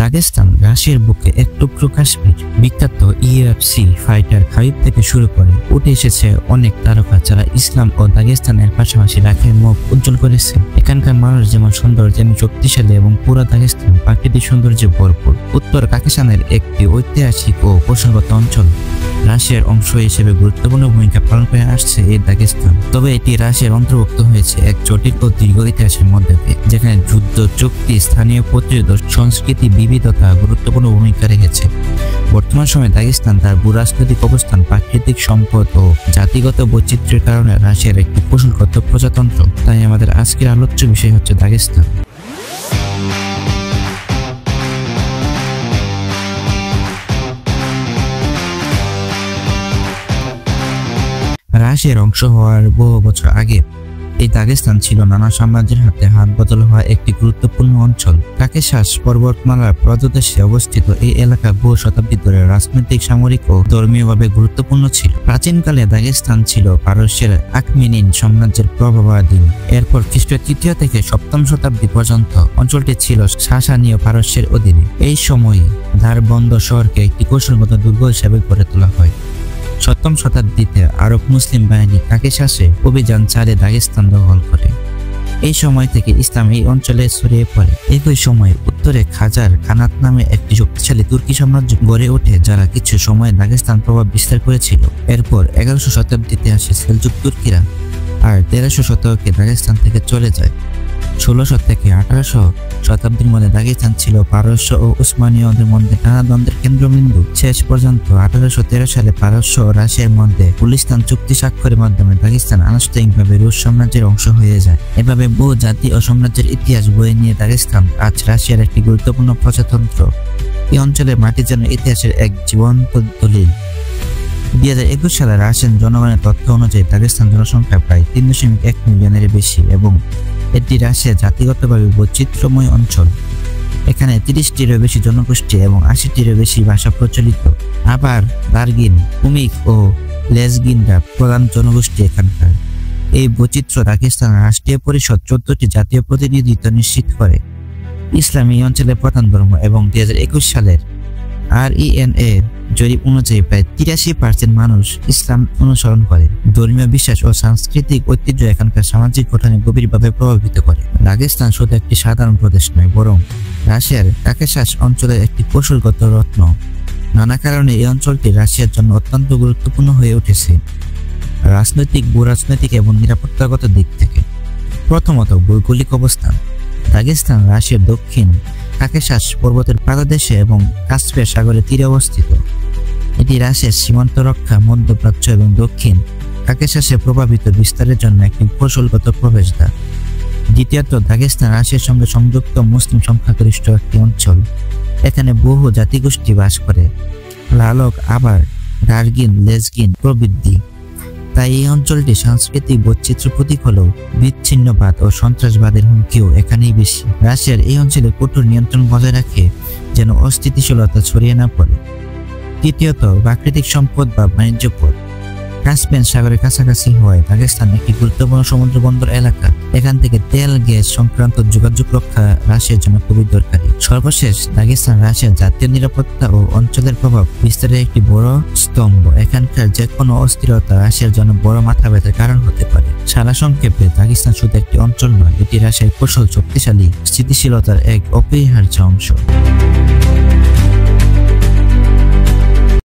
Dagestan রাশিয়ার বুকে এক টুকরো কাশ্মীর। বিখ্যাত ইউএফসি ফাইটার খাবিব থেকে শুরু করে উঠে এসেছে অনেক তারকা যারা ইসলাম ও দাগেস্তানের পাশাপাশি রাখের মুখ উজ্জ্বল করেছে। এখানকার মানুষ যেমন সুন্দর তেমনি শক্তিশালী এবং পুরো দাগেস্তান প্রাকৃতিক সৌন্দর্যে ভরপুর। উত্তর কাকেশানের একটি ঐতিহাসিক ও কৌশলগত অঞ্চল রাশিয়ার অংশ হিসেবে গুরুত্বপূর্ণ ভূমিকা পালন করে আসছে এই দাগেস্তান। তবে এটি রাশিয়ার অন্তর্ভুক্ত হয়েছে এক জটিল ও দীর্ঘ ইতিহাসের মধ্যে দিয়ে, যেখানে যুদ্ধ, চুক্তি, স্থানীয় প্রতিরোধ, সংস্কৃতি বিবিধতা গুরুত্বপূর্ণ ভূমিকা রেখেছে। বর্তমান সময়ে দাগেস্তান তার ভূরাজনৈতিক অবস্থান, প্রাকৃতিক সম্পদ ও জাতিগত বৈচিত্র্যের কারণে রাশিয়ার একটি কৌশলগত প্রজাতন্ত্র। তাই আমাদের আজকের আলোচ্য বিষয় হচ্ছে দাগেস্তান। রাশিয়ার অংশ হওয়ার বহু বছর আগে এই দাগেস্তান ছিল নানা সাম্রাজ্যের হাতে হাত বদল হওয়া একটি গুরুত্বপূর্ণ অঞ্চল। কাকেশাস পর্বতমালার প্রদেশে অবস্থিত এই এলাকা বহু শতাব্দী ধরে রাজনৈতিক, সামরিক ও ধর্মীয়ভাবে গুরুত্বপূর্ণ ছিল। প্রাচীনকালে দাগেস্তান ছিল পারস্যের আখমেনিন সাম্রাজ্যের প্রভাবাধীন। এরপর খ্রিস্টীয় ৩য় থেকে ৭ম শতাব্দী পর্যন্ত অঞ্চলটি ছিল সাসানীয় পারস্যের অধীনে। এই সময়ে ধারবন্দ শহরকে একটি কৌশলগত দুর্গ হিসেবে গড়ে তোলা হয়। ৭ম শতাব্দীতে আরব মুসলিম বাহিনী কাকেশাসে অভিযান চালিয়ে দাগেস্তান দখল করে। এই সময় থেকে ইসলাম এই অঞ্চলে ছড়িয়ে পড়ে। একই সময়ে উত্তরে খাজার খানাত নামে একটি শক্তিশালী তুর্কি সাম্রাজ্য গড়ে ওঠে, যারা কিছু সময় দাগেস্তান প্রভাব বিস্তার করেছিল। এরপর ১১শ শতাব্দীতে আসে সেলজুক তুর্কিরা, আর ১৩শ শতকে দাগেস্তান থেকে চলে যায়। ১৬শ থেকে ১৮শ শতাব্দীর মধ্যে দাগেস্তান ছিল পারস্য ও উসমানীয়দের মধ্যে নানা দ্বন্দ্বের কেন্দ্রবিন্দু। শেষ পর্যন্ত ১৮১৩ সালে পারস্য ও রাশিয়ার মধ্যে গুলিস্তান চুক্তি স্বাক্ষরের মাধ্যমে দাগেস্তান আনুষ্ঠানিকভাবে রুশ সাম্রাজ্যের অংশ হয়ে যায়। এভাবে বহু জাতি ও সাম্রাজ্যের ইতিহাস বয়ে নিয়ে দাগেস্তান আজ রাশিয়ার একটি গুরুত্বপূর্ণ প্রজাতন্ত্র। এই অঞ্চলের মাটি যেন ইতিহাসের এক জীবন্ত দলিল। ২০২১ সালে রাশিয়ান জনগণের তথ্য অনুযায়ী দাগেস্তান জনসংখ্যা প্রায় ৩.১ মিলিয়নের বেশি এবং এটি রাশিয়ার জাতিগতভাবে বৈচিত্র্যময় অঞ্চল। এখানে ৩০টিরও বেশি জনগোষ্ঠী এবং ৮০টিরও বেশি ভাষা প্রচলিত। আবার দার্গিন, কুমিক ও লেজগিনরা প্রধান জনগোষ্ঠী এখানকার। এই বৈচিত্র্য দাগেস্তান রাষ্ট্রীয় পরিষদ ১৪টি জাতীয় প্রতিনিধিত্ব নিশ্চিত করে। ইসলাম এই অঞ্চলের প্রধান ধর্ম এবং ২০২১ সালের RENA জরিপ অনুযায়ী প্রায় ৮৩% মানুষ ইসলাম অনুসরণ করে। ধর্মীয় বিশ্বাস ও সাংস্কৃতিক ঐতিহ্য এখানকার সামাজিক গঠনে গভীরভাবে প্রভাবিত করে। দাগেস্তান শুধু একটি সাধারণ প্রদেশ নয়, বরং রাশিয়ার কাকেশাস অঞ্চলের একটি কৌশলগত রত্ন। নানা কারণে এই অঞ্চলটি রাশিয়ার জন্য অত্যন্ত গুরুত্বপূর্ণ হয়ে উঠেছে, রাজনৈতিক, ভূরাজনৈতিক এবং নিরাপত্তাগত দিক থেকে। প্রথমত, ভৌগোলিক অবস্থান। দাগেস্তান রাশিয়ার দক্ষিণ কাকেশাস পর্বতের পাদদেশে এবং কাস্পিয়ান সাগরের তীরে অবস্থিত। এটি রাশিয়ার সীমান্ত রক্ষা, মধ্যপ্রাচ্য এবং দক্ষিণ কাকেশাসে প্রভাবিত বিস্তারের জন্য একটি কৌশলগত প্রবেশদ্বার। দ্বিতীয়ত, দাগেস্তান রাশিয়ার সঙ্গে সংযুক্ত মুসলিম সংখ্যাগরিষ্ঠ একটি অঞ্চল। এখানে বহু জাতিগোষ্ঠী বাস করে, লালক, আবার দার্গিন, লেজগিন প্রভৃতি। তাই এই অঞ্চলটি সাংস্কৃতিক বৈচিত্র্য প্রতীক হলেও বিচ্ছিন্নবাদ ও সন্ত্রাসবাদের হুমকিও এখানেই বেশি। রাশিয়ার এই অঞ্চলে কঠোর নিয়ন্ত্রণ বজায় রাখে যেন অস্থিতিশীলতা ছড়িয়ে না পড়ে। তৃতীয়ত, প্রাকৃতিক সম্পদ বা বাণিজ্য পথ। কাস্পিয়ান সাগরের কাছাকাছি হওয়ায় দাগেস্তান একটি গুরুত্বপূর্ণ সমুদ্র বন্দর এলাকা। এখান থেকে তেল, গ্যাস সংক্রান্ত যোগাযোগ রক্ষা রাশিয়ার জন্য খুবই দরকারি। সর্বশেষ, দাগেস্তান রাশিয়ার জাতীয় নিরাপত্তা ও অঞ্চলের প্রভাব বিস্তারের একটি বড় স্তম্ভ। এখানকার যে কোনো অস্থিরতা রাশিয়ার জন্য বড় মাথা ব্যথার কারণ হতে পারে। সারা সংক্ষেপে, দাগেস্তান শুধু একটি অঞ্চল নয়, এটি রাশিয়ার কৌশল, শক্তিশালী স্থিতিশীলতার এক অপরিহার্য অংশ।